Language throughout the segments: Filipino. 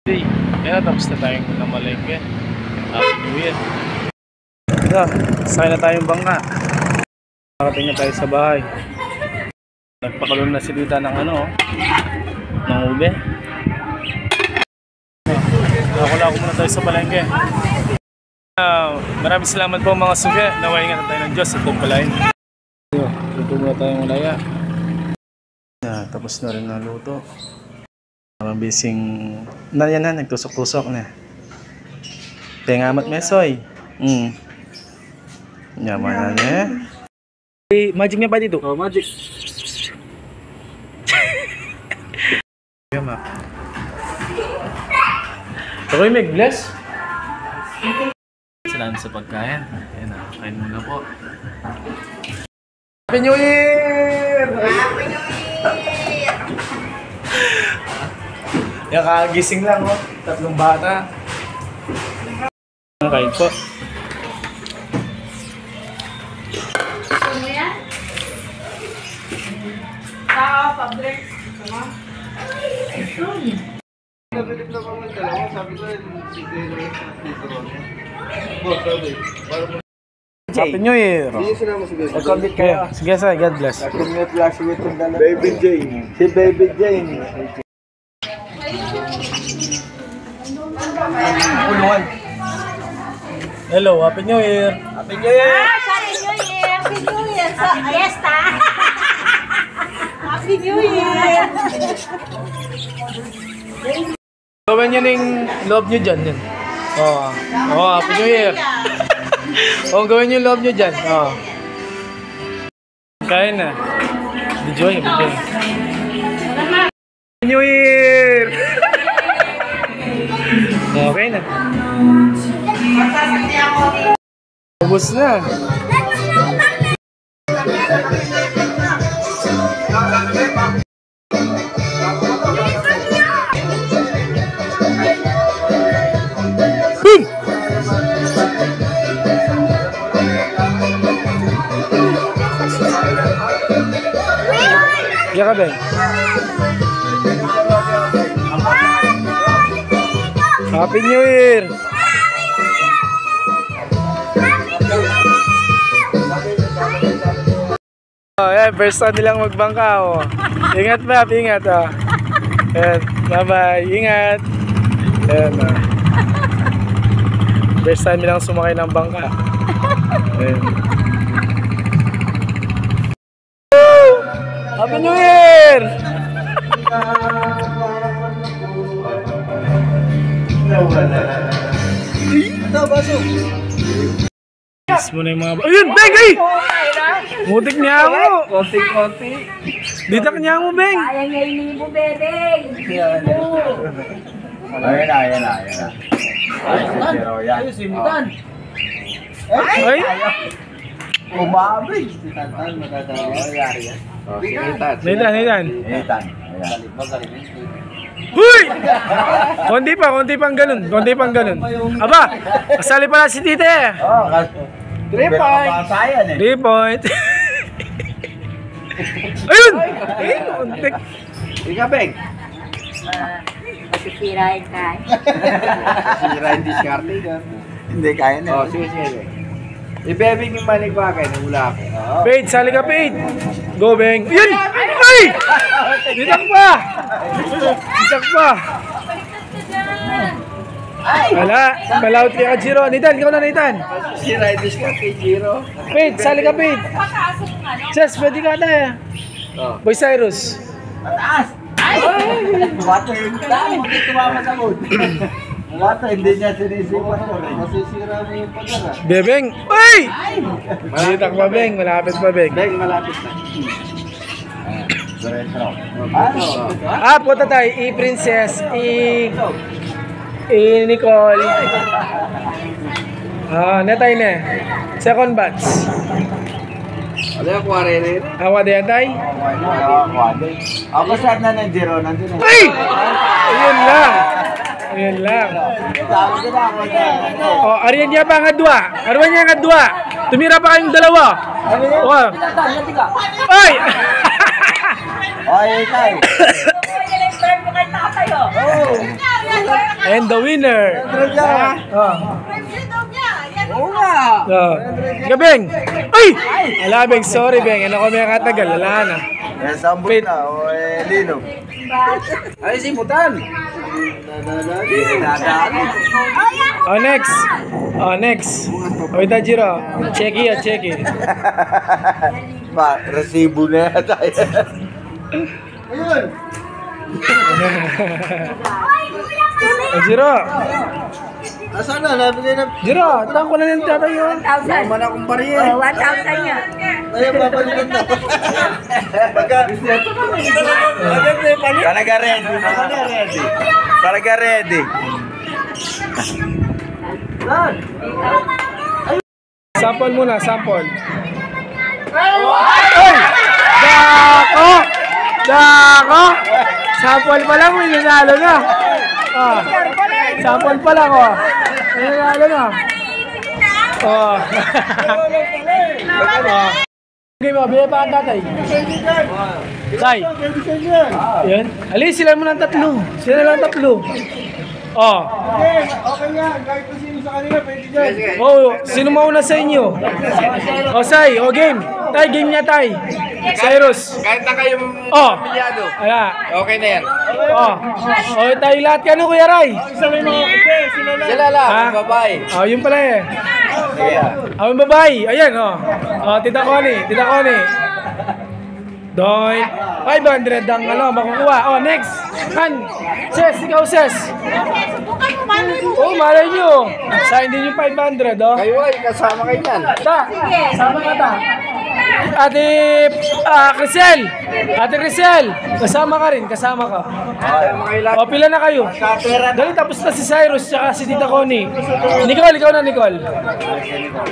Hey, kaya tapos na tayong namalengke. Happy New Year. Sakay na tayong bangka. Nakating na tayo sa bahay. Nagpakalon na si Lita ng ng ube. Nakakula ko muna tayo sa palengke. Maraming salamat po mga suge. Naway nga tayo ng Diyos sa tumpalain. Luto muna tayong ulaya. Tapos na rin ang luto. Mabising na yan na, nagtusok-tusok na. Tengamat mesoy. Yaman na eh. Magic niya pa dito? Oh, magic. Yama. Ako'y mag-bless. Salamat sa pagkain. Ayan na, kain muna po. Happy New Year! Happy New Year! Yung kagising lang, oh. 3 bata. Kain po. Gusto mo yan? Pabrik. Nabilib na kami dalawa, sabi ko si Glenn dito ron. Happy New Year! Hindi sila mo si Glenn. Nag-commit kayo. Sige sir, God bless. Nag-commit lang si itong dalawa. Baby Jane. Si Baby Jane. Hello, Happy New Year! Happy New Year! Happy New Year! Happy New Year! Fiesta! Happy New Year! Gawin nyo ng loob nyo dyan. Happy New Year! Gawin nyo yung loob nyo dyan. Kain na. Enjoy. Happy New Year! Okay na. Ubus na. Ya ka ba? Happy New Year! Ayan, first time nilang magbangka. Ingat pa, ingat. Ayan, bye-bye, ingat. Ayan, first time nilang sumakay ng bangka. Ayan. Happy New Year! Kiss mo na yung mga... Ayun! Beng! Ay! Mutik niya ako! Konti-konti. Ditak niya mo, Beng! Kaya ngayon mo, Bebeng! Ayan na. Ay, simtan. Ay! Umabig. Si Tantan, magagawa. Ayari yan. Nitan. Nitan. Huy! Konti pang ganun. Aba! Kasali pala si Tite! 3 points. 3 point. Ayun! Kontik. Ika, Beng. Masisirain ka. Sirain diskarte ka. Hindi, kaya na. Sige. Ibebing yung maligwagay na wala ako. Paid, sali ka, Paid. Go, Beng. Ayun! Ay! Ditak pa! Wala, malaut ka, Jiro. Nitan, ikaw na, Nitan. Sirain diskarte, Jiro. Paid, sali ka, Paid. Chess, pwede ka na. Boy Cyrus. Mataas! Ay! Water yung dami. Hindi tumama sa mood. Water, hindi niya sinisipan ko. Masisira mo yung pagkara. Bebeng. Ay! Malitak pa, Beng. Malapit pa, Beng. Beng, malapit na. Punta tayo. I-Princess. I-Nicole. Netay na. Second batch. Ano yung kuwari na yun? Awa din tayo. Ako saan na ng Jiro? Nandun na. Ay! Ayun lang. Ariyan niya pa nga dua. Arwan niya nga dua. Tumira pa kayong dalawa. Ay! Ay, tay. Turn mo kay tatay, oh. And the winner. Oo nga. Gabeng! Ay! Ala, Beng. Sorry, Beng. Ano ko may katagal? Wala na. Eh, sambot na. O, Lino. Ay, simutan. Oh, next. Oh, next. Oh, ito, Jiro. Checky, checky. Ba, resibo na yata. Ayun. Oh, Jiro. Nasaan na? Nabigay na. Jiro, tawag ko na yung tatay yun. 1,000. Naman akong bariya. 1,000 niya. Ayaw, papalitan na. Talaga ready. Talaga ready. Sample muna, sample. Ay! Dako! Dako! Sample pa lang, may nanalo na. Ah, sample pa lang, oh. May nanalo na. Oh. Okay mo, bigay pa ang tatay. Tay. Yan. Alis, sila mo ng tatlo. Sila lang tatlo. Oh. Okay yan. Kahit kung sino sa kanila, pwede dyan. Oh, sino mauna sa inyo? Oh, Sai, oh game. Tay, game niya, Tay. Cyrus. Kahit na kayong Oh. pamilyado. Ala. Okay na yan. Oh. Oh, tayo lahat ka no, Kuya Ray. Sila lang, Ha? babae. Oh, yun pala eh. Yeah. Oh, yung babae. Ayan, oh. Oh, Tita Connie. Tita Connie. Doy. 500 ang ano, makukuha. Oh, next. Han. Ses, ikaw, Ses. Oh, malay nyo. Sa hindi nyo 500, oh. Kayo ay kasama kayo yan. Ta, sama ka ta. Ate Crisel. Ate Crisel. Kasama ka rin, kasama ka. O, pila na kayo. Dali, tapos na si Cyrus tsaka si Tita Connie. Nicole, ikaw na, Nicole.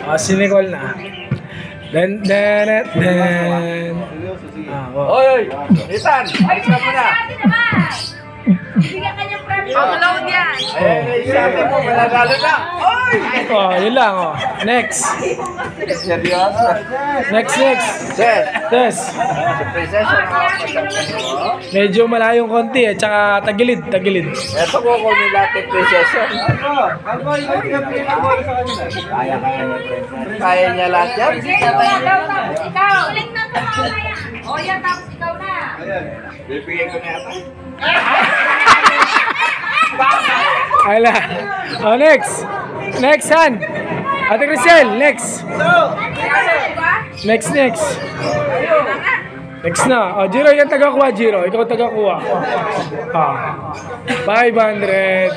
O, si Nicole na. Then. Oy, oy. Ethan, alis ka muna. Bigyan ka niyang premyo. Pangalaw yan. Eh, sabi mo, mananalo na. Oy! Oh, yun lang, oh. Next. Seryoso? Next. Ses, Yes. prinsesa na. Medyo malayong konti, eh. Tsaka tagilid. Eto ko kunin natin prinsesa. Kaya niya lahat yan. Ikaw. Uling na ito mamaya. O yan, tapos ikaw na. Bibigyan ko na yata. Ala. Oh, next. Next, Han. Ate Crisel, next. Next. Next na. Oh, Jiro, yan taga-kuha, Jiro. Ikaw taga-kuha. Ah. 500.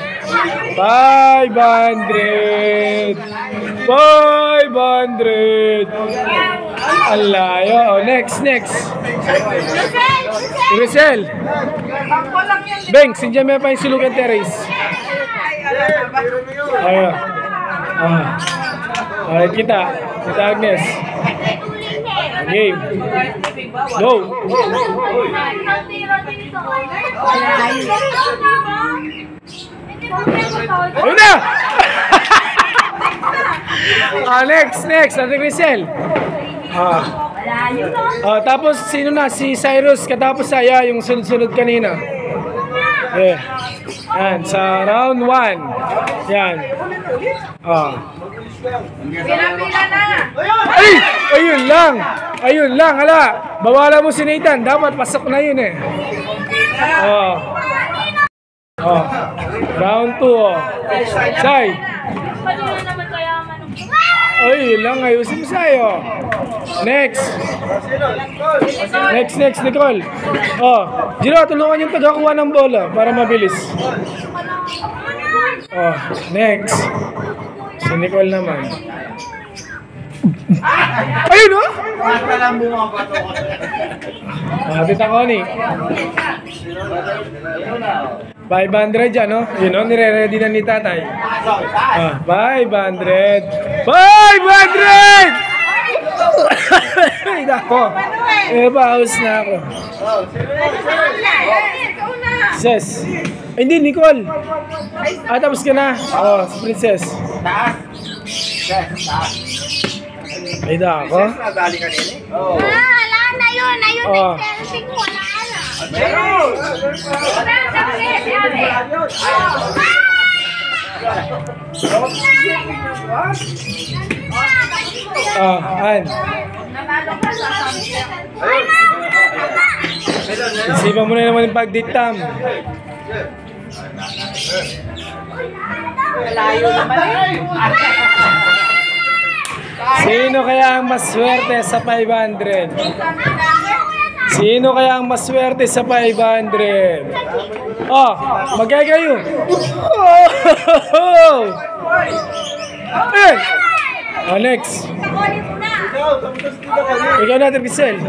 Alayo. Oh, next. Crisel. Beng, sindihan mo pa yung silukan terrace. Ayo. Ay, kita Agnes. Game. Go. Ayun na! Next. Ate Crisel. Tapos sino na? Si Cyrus. Katapos saya yung sunod-sunod kanina. Yeah. Yan, sa round 1. Yan. Pila na. Ay! Ayun lang, hala. Bawala mo si Nathan. Dapat pasok na yun eh. Round 2, oh. Sai. Ay, yun lang. Ayusin mo sa'yo. Next, Nicole. Oh, Jiro, tulungan yung tagakuha ng bola para mabilis. Oh, next. Si Nicole naman. Ayun, oh! Tita Connie. 500 dyan, no? Yun, no? Nire-ready na ni tatay. 500! 500! Ay, nako. Bawas na ako. Ses. Hindi, Nicole. Tapos ka na. Oh, princess. Ay, nako. Wala na yun. Ayun na selfie ko. Wala na. Meron! An. Nanalo ka sa sample. Isipan mo na naman yung pagditam. Malayo naman. Sino kaya ang maswerte sa 500? Sino kaya ang maswerte sa 500? Oh, magkaya kayo. Oh! Eh! Oh, next. Ikaw na, Terpisel.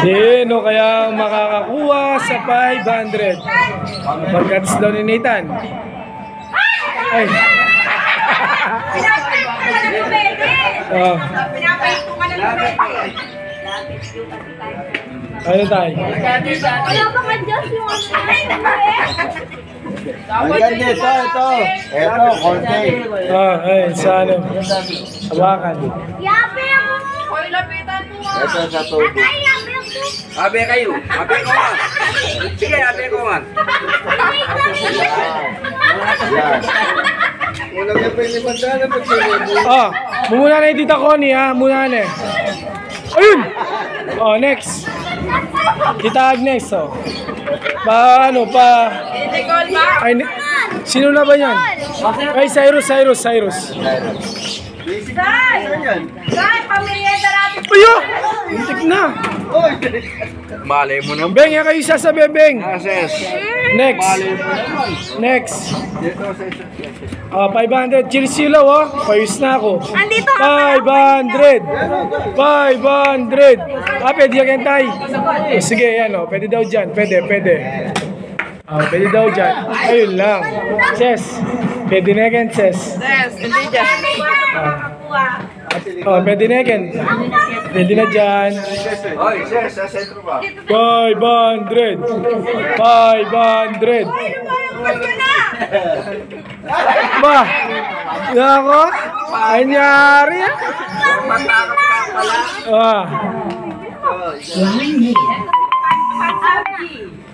Sino kaya ang makakakuha sa 500? Pagkatis daw ni Nathan. Ay. Oh. Ano tayo? Wala ba ka Diyos yung Hanggang dito, ito. Ito, konti. Ay, sa ano? Hawakan. Yabe mo! Hoy, lapitan mo nga! Ito sa tubo. Tatay, yabe mo! Abe kayo. Abe ko man. Sige, abe ko man. Yan. Wala ka pa yung bandana pag sinubo. Oh, muna na yung Tita Connie ha. Muna na eh. Ayun! Oh, next. Tita Agnes, oh. Ano pa? Ay, sino na ba yan? Ay, Cyrus. Sai! Sai, pamilya natin! Ayo! Hintik na. Malay mo na. Beng, yan kayo sasabi, Beng. Ases. Next. Next. 500. Cheers sila, oh. Payos na ako. Andito 500. 500. Pwede yan tayo. Sige, yan, oh. Pwede daw dyan. Pwede. Pwede daw dyan. Ayun lang. Ses. Pwede na yan, Ses. Hindi dyan. Pwede na yan. Pwede na dyan. Oy, sir, sa sentro ba? 500. 500. Ba? Ako? Anyari ah?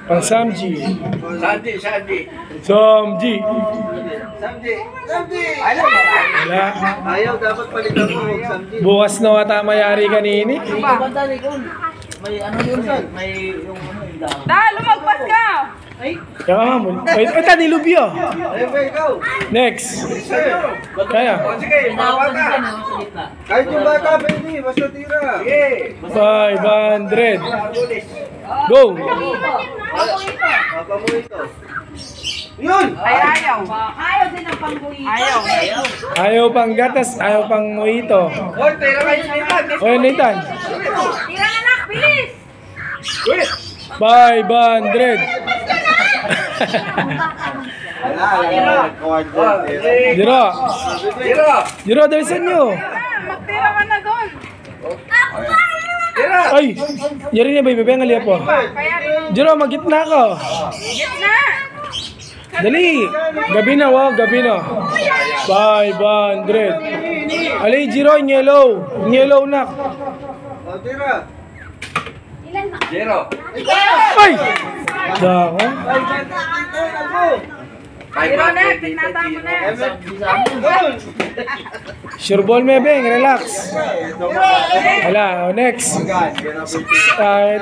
Pang-samji. Sandy. Samji. Ayaw ba? Wala. Ayaw, dapat palitan mo. Huwag samdi. Bukas na wata mayari kanini. Dahil lumagpas ka! Kaya mo. Wait, nilubyo. Ayaw ba ikaw? Next. Sir, Kaya. Sige, mabata. kahit yung bata, pwede. Basta tira. Sige. 500. Go. Papa mo ito. Yun! Ayaw. Ayaw din ang pangguhit. Ayaw. Ayaw pang gatas, ayaw pang mojito. Hoy, tira kayo sa iba. Oy, Nathan. Tira na nak, bilis! 500. Wala. Diro. Tira. Diro, dalisan nyo. Magtira ka na doon. Tira. Ay, yari niya ba ibibeng aliya po? Kaya rin. Diro, magitna ko. Gitna! Dali. Gabi na, wow, gabi na. 500. Ali, Jiro, yellow. Yellow na. O, tira. Zero. Ay! Dako. Tira na, pinata mo na. Sure ball, mebeng. Relax. Wala. Next.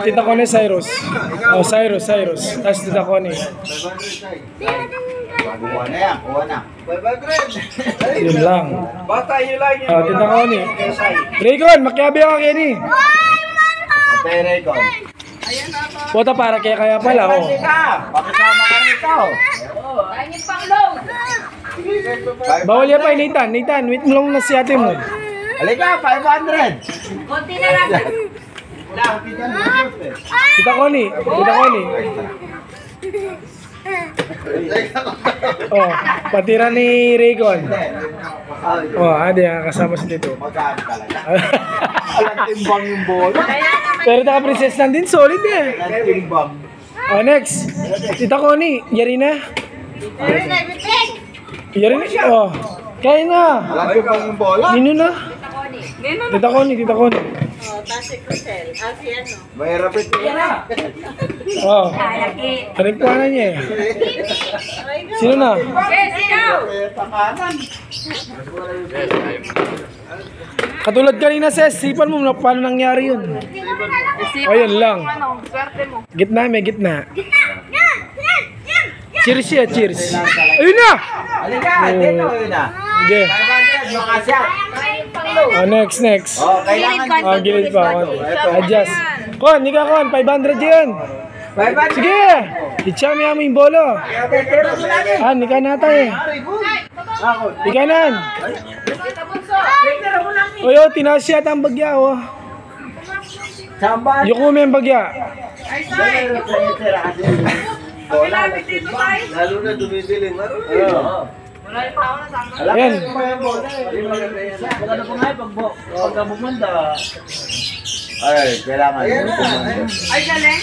Tita Connie, Cyrus. Cyrus. Tapos Tita Connie. Kuha na yan, kuha na. 500. Yun lang. Bata yun lang yun. Tita Connie. Raycon, makiabi ako kini. Patay, Raycon. Bota para kaya pala. Oh. Pakisama ka rito. Tangin pang load. Bawal yan pa, Nathan. Nathan, wait mo lang na si ate mo. Halika, 500. Konti na lang. Tita Connie. Patira ni Raycon. Ade, kasama si Tito. Magaan talaga. Alang timbang yung bola. Pero taka princess lang din, solid eh. Alang timbang. Next. Tita Connie, yari na. Tira na, bitik! Yari na siya. Kaya na. Alang timbang yung bola. Nino na. Nino Tita Connie. Mahirap ito. Oh. Kanikwanan niya eh. Sino na? Yes, ikaw! Pakanan. Katulad kanina, Ses, sipan mo na paano nangyari yun. Ayun lang. Swerte mo. Gitna, may gitna. Cheers siya, cheers. Ayun na! Halika, dito yun na. Okay. 500, makasya. Next. Oh, kailangan. Gilid pa. Adjust. Kon, hindi ka Kon, 500 yan. 500. Sige! Ichami mo yung bolo. Pero mo natin. Hindi ka nata eh. Ako. Hindi ka nan. Pero mo natin. Oyo, tinasya ang bagya oh. Samba. Yuko mo yung bagya. Pero kasi. Bola. Lalo na dumidilim. Oo. Ayan. Maganda po nga pagka bumanda. Ay, kailangan. Ay, galing.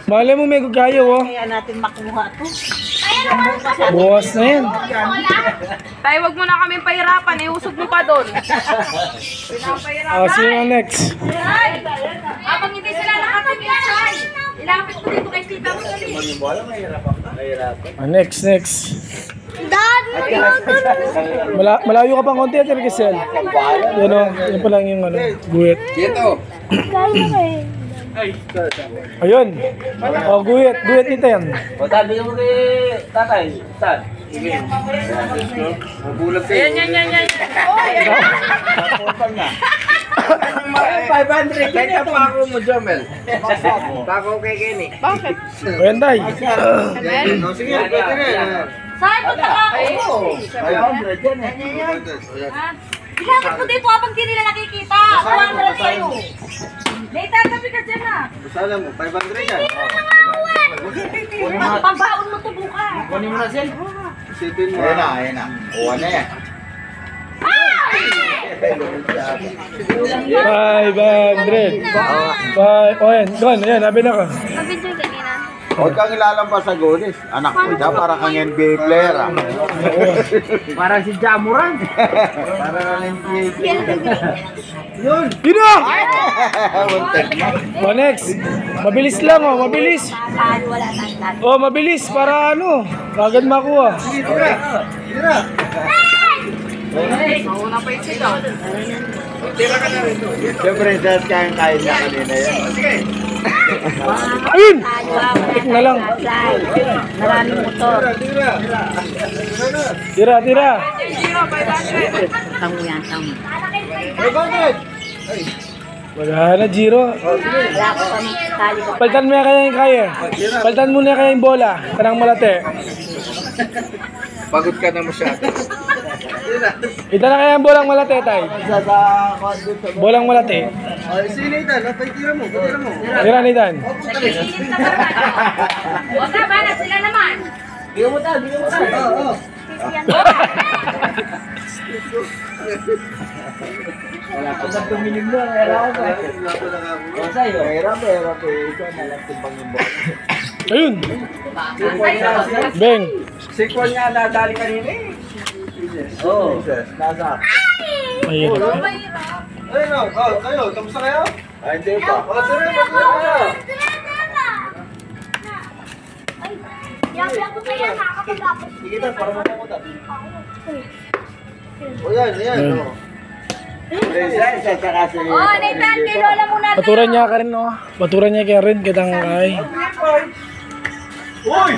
Malay mo may gugayo oh. Kaya natin makuha to. Buwas na yan. Tayo, wag mo na kami pahirapan. Iusog mo pa doon. Sino na next? Habang hindi sila nakatingin, Chay. Ilapit mo dito kay tita mo. Next. Malayo ka pang konti at Erkesel. Yan o, yan pa lang yung ano, guhit. Dito. Ayun. O, guhit nito yan. O, tabi mo kay tatay. Saan? Sige. Mabulag kayo. Yan. Napuntan na. 500 Kaya pa ako mo, Jomel. Tako kay Kenny. Bakit? Ayan tay. Sige, pwede na. Saan punta ka? 500 yan eh. Ilapit mo dito habang di nila nakikita. 100 kayo. Later, sabi ka dyan na. Sana mo, 500 yan. Pambaon mo to bukas. Kunin mo na Sel. Isipin mo. Ayan na. O, ano yan? 500. O yan, Gon, ayan, nabi na ka. Huwag kang ilalampas sa gonis. Anak ko dyan, para kang NBA player ah. Parang si Jamuran. Parang kang NBA player. Yun! Yun na! Muntik na. O next. Mabilis lang o, mabilis. O, mabilis para ano, agad makuha. Tira! Mauna pa yung sila. Siyempre, dahil kayang-kaya niya kanina yan. Ayun! Tik na lang. Maraming motor. Tira. Tango yan, tango. 500! Wala na, Jiro. Wala ko kami tali ko. Paltan mo na kaya yung kaya. Paltan mo na kaya yung bola. Tanang malate. Pagod ka na masyado. Ita na kaya yung bolang malate, tay. Isa sa kwadro sa... Bolang malate. Sino ito? Tira mo. Tira ni Dan. O, tama na sila naman. Bigyan mo ta. Oo. Wala ko sa tuminig mo. Wala ko. O sa'yo. Hirap eh. Ikaw na lang timbang yung bola. Ayun. Beng. Sikwan nga nadali kanina eh. Oo. Nasa. Ayun. Ayun o. Kayo. Tapos na kayo? Ay, hindi pa. O, sir. Sige na. Para mapamutan. O yan. O. Isa tsaka si... Oh, Nathan, kay Lola muna. Paturan niya ka rin, no? Paturan niya kaya rin, kitang kay. Uy!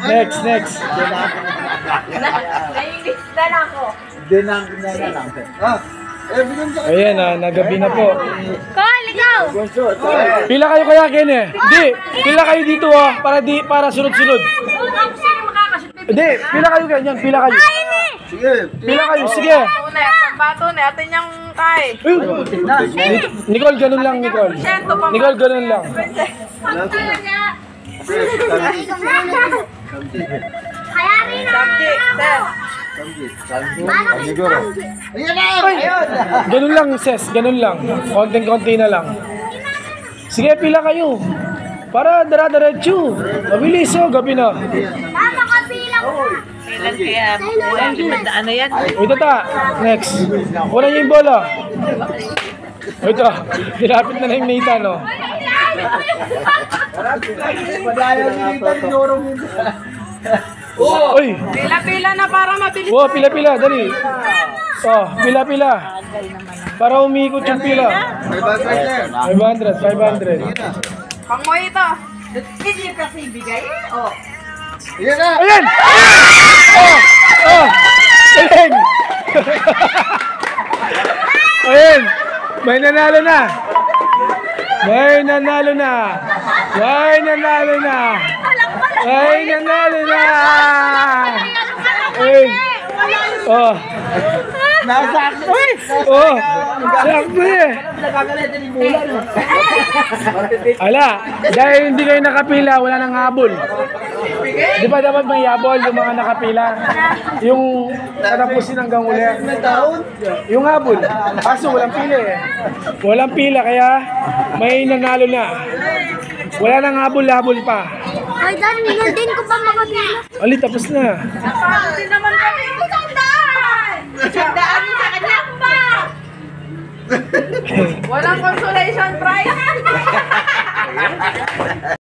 Next. Naiinis na ako. Dinang na lang. Bigyan sa Ayan, nagabi na po. Call, ikaw! gusto. Pila kayo kaya, Ken eh? Hindi, pila kayo dito para sunod-sunod. Ako sino makakashoot? Hindi, pila kayo ganyan, pila kayo. Sige. Pila kayo, sige. Bato na, atin yung kay. Nicole, ganun lang, Nicole. Nicole, ganun lang. Kaya rin na! Siguro. Ayan na! Ayun! Ganun lang, Ses, ganun lang. Konting-konti na lang. Sige, pila kayo. Para dara-diretso. Mabilis, gabi na. Tama, kapilang mo. kailan kaya walang limandaan na yan. O ito ta, next. Una niyo yung bola. O ito, nilapit na yung Nathan, no? Uy! Pila-pila na para mabilis. Oh, pila-pila, dali. Oh, pila-pila. Para umikot yung pila. 500, 500. Pang mo ito. Hindi kasi bigay. Oh. Ayan! Oh! Oh! Ayan! Ayan! May nanalo na! May nanalo na! May nanalo na! May nanalo na! Ayan! Oh! Nasakto eh! Oh! Sakto eh! Ala! Dahil hindi kayo nakapila, wala nang habol. Di ba dapat may habol yung mga nakapila? Yung tatapusin hanggang uli. Yung habol. Kaso walang pila eh. Walang pila kaya may nanalo na. Wala nang habol-habol pa. Ay, Dan, din ko pa makapila. Ali, tapos na. Napagod din naman kami. Sandaan sa kanya pa. Walang consolation prize.